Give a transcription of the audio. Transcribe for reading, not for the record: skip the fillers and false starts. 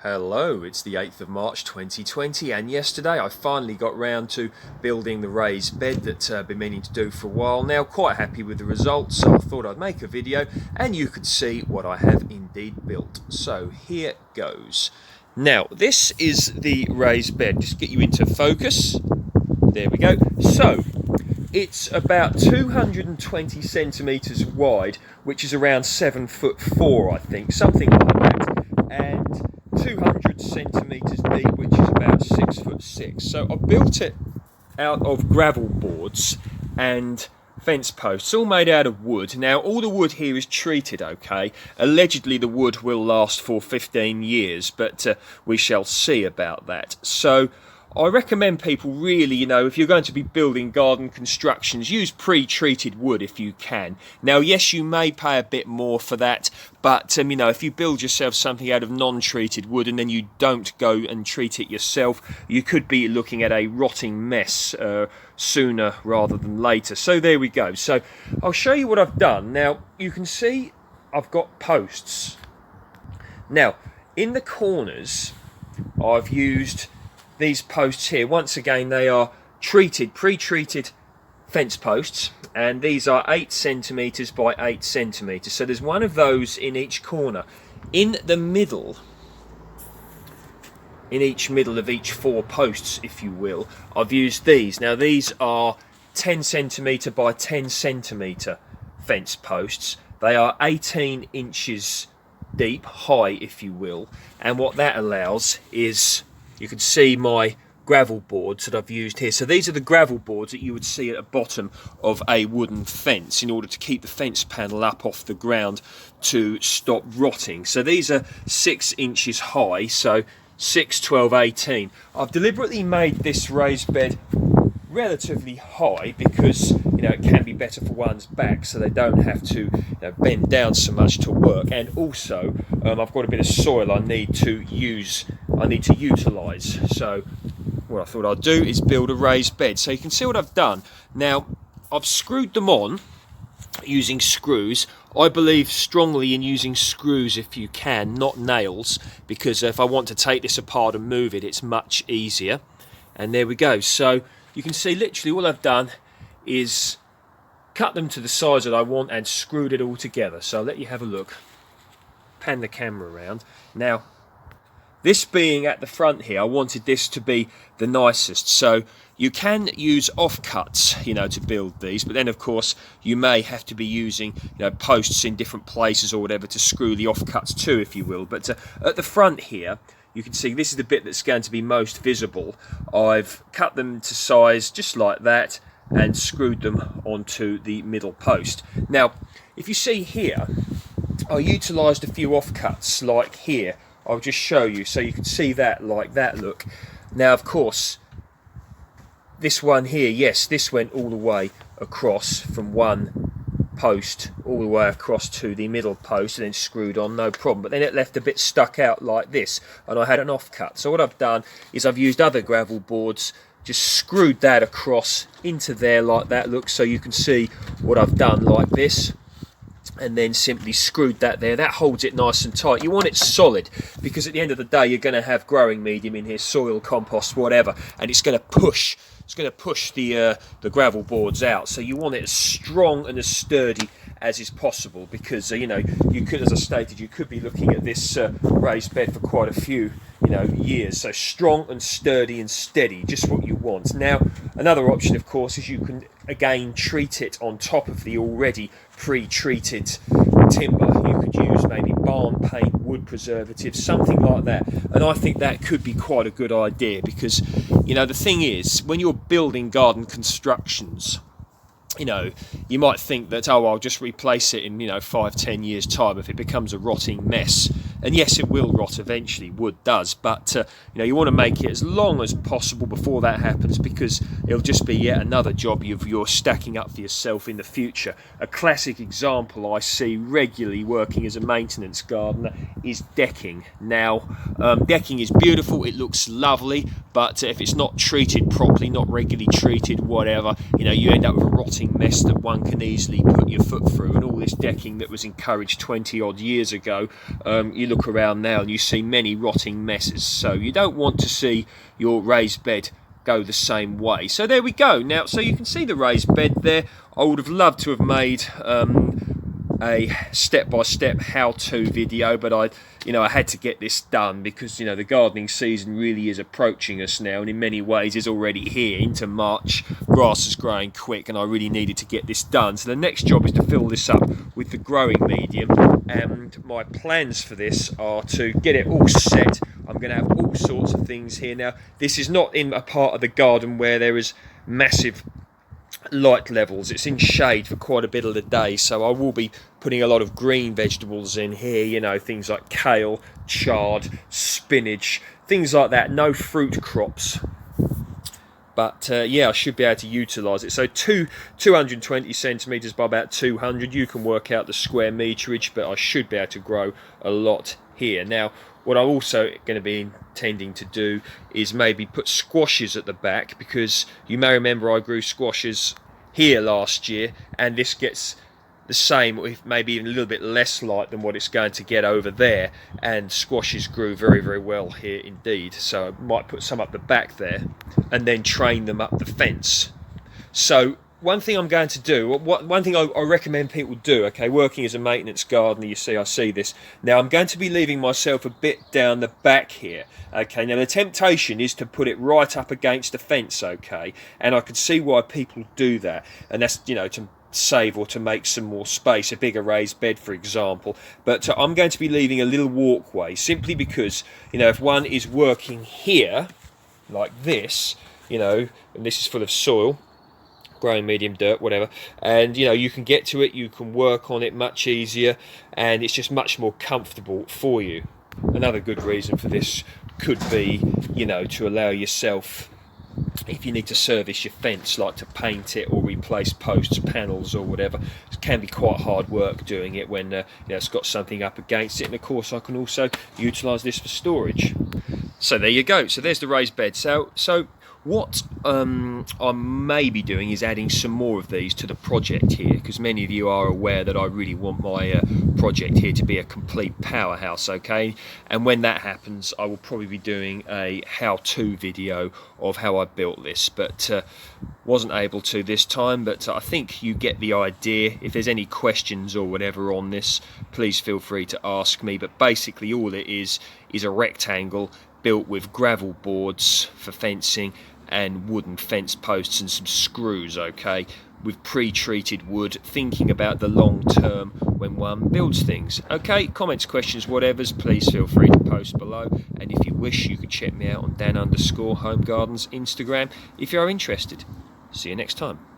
Hello, it's the 8th of March 2020 and yesterday I finally got round to building the raised bed that I've been meaning to do for a while now. Quite happy with the results, so I thought I'd make a video and you could see what I have indeed built. So here goes. Now this is the raised bed, just get you into focus. There we go. So it's about 220 centimetres wide, which is around 7'4", I think, something like that, and 200 centimetres deep, which is about 6'6". So I built it out of gravel boards and fence posts, all made out of wood. Now all the wood here is treated, okay. Allegedly the wood will last for 15 years, but we shall see about that. So I recommend people really, if you're going to be building garden constructions, use pre-treated wood if you can. Now, yes, you may pay a bit more for that, but, if you build yourself something out of non-treated wood and then you don't go and treat it yourself, you could be looking at a rotting mess sooner rather than later. So there we go. So I'll show you what I've done. Now, you can see I've got posts. Now, in the corners, I've used these posts here. Once again, they are pre-treated fence posts, and these are 8 centimetres by 8 centimetres. So there's one of those in each corner. In the middle, in each middle of each 4 posts, if you will, I've used these. Now these are 10 centimetre by 10 centimetre fence posts. They are 18 inches deep, high, if you will, and what that allows is, you can see my gravel boards that I've used here. So these are the gravel boards that you would see at the bottom of a wooden fence in order to keep the fence panel up off the ground to stop rotting. So these are 6 inches high, so 6, 12, 18. I've deliberately made this raised bed relatively high because it can be better for one's back, so they don't have to bend down so much to work. And also I've got a bit of soil I need to utilise. So what I thought I'd do is build a raised bed. So you can see what I've done. Now I've screwed them on using screws. I believe strongly in using screws if you can, not nails, because if I want to take this apart and move it, it's much easier. And there we go. So you can see literally all I've done is cut them to the size that I want and screwed it all together. So I'll let you have a look. Pan the camera around. Now, this being at the front here, I wanted this to be the nicest. So you can use offcuts, to build these, but then of course you may have to be using, posts in different places or whatever to screw the offcuts to, if you will. But at the front here, you can see this is the bit that's going to be most visible. I've cut them to size just like that and screwed them onto the middle post. Now, if you see here, I utilised a few offcuts like here. I'll just show you so you can see that like that look. Now, of course, this one here, yes, this went all the way across from one post all the way across to the middle post and then screwed on, no problem. But then it left a bit stuck out like this and I had an offcut. So what I've done is I've used other gravel boards, just screwed that across into there like that look, so you can see what I've done like this, and then simply screwed that there. That holds it nice and tight. You want it solid because at the end of the day you're going to have growing medium in here, soil, compost, whatever, and it's going to push the gravel boards out. So you want it as strong and as sturdy as is possible, because you could, as I stated, you could be looking at this raised bed for quite a few years. So strong and sturdy and steady, just what you want. Now another option, of course, is you can again treat it on top of the already pre-treated timber. You could use maybe barn paint, wood preservatives, something like that, and I think that could be quite a good idea, because the thing is, when you're building garden constructions, you might think that, oh, I'll just replace it in 5-10 years time if it becomes a rotting mess. And yes, it will rot eventually, wood does, but you want to make it as long as possible before that happens, because it'll just be yet another job you're stacking up for yourself in the future. A classic example I see regularly working as a maintenance gardener is decking. Now, decking is beautiful, it looks lovely, but if it's not treated properly, not regularly treated, whatever, you end up with a rotting mess that one can easily put your foot through, and all this decking that was encouraged 20 odd years ago, you look around now and you see many rotting messes. So you don't want to see your raised bed go the same way. So there we go. Now, so you can see the raised bed there. I would have loved to have made a step-by-step how-to video, but I had to get this done because the gardening season really is approaching us now, and in many ways is already here into March. Grass is growing quick, and I really needed to get this done. So the next job is to fill this up with the growing medium, and my plans for this are to get it all set. I'm going to have all sorts of things here. Now, this is not in a part of the garden where there is massive light levels. It's in shade for quite a bit of the day, so I will be putting a lot of green vegetables in here, things like kale, chard, spinach, things like that. No fruit crops, but yeah, I should be able to utilise it. So 220 centimetres by about 200, you can work out the square meterage, but I should be able to grow a lot here. Now, what I'm also going to be intending to do is maybe put squashes at the back, because you may remember I grew squashes here last year, and this gets the same, with maybe even a little bit less light than what it's going to get over there, and squashes grew very, very well here indeed. So I might put some up the back there and then train them up the fence. So one thing I'm going to do, one thing I recommend people do, okay, working as a maintenance gardener, I see this. Now I'm going to be leaving myself a bit down the back here, okay. Now the temptation is to put it right up against the fence, okay, and I can see why people do that, and that's, to save or to make some more space, a bigger raised bed, for example. But I'm going to be leaving a little walkway, simply because, if one is working here, like this, and this is full of soil, growing medium, dirt, whatever, and you can get to it, you can work on it much easier, and it's just much more comfortable for you. Another good reason for this could be, to allow yourself, if you need to service your fence, like to paint it or replace posts, panels or whatever. It can be quite hard work doing it when it's got something up against it. And of course I can also utilise this for storage. So there you go. So there's the raised bed. So what I may be doing is adding some more of these to the project here, because many of you are aware that I really want my project here to be a complete powerhouse, okay? And when that happens, I will probably be doing a how-to video of how I built this, but wasn't able to this time. But I think you get the idea. If there's any questions or whatever on this, please feel free to ask me. But basically all it is a rectangle built with gravel boards for fencing and wooden fence posts and some screws, okay, with pre-treated wood, thinking about the long term when one builds things. Okay, comments, questions, whatever's, please feel free to post below, and if you wish, you can check me out on Dan_Home Gardens Instagram if you are interested. See you next time.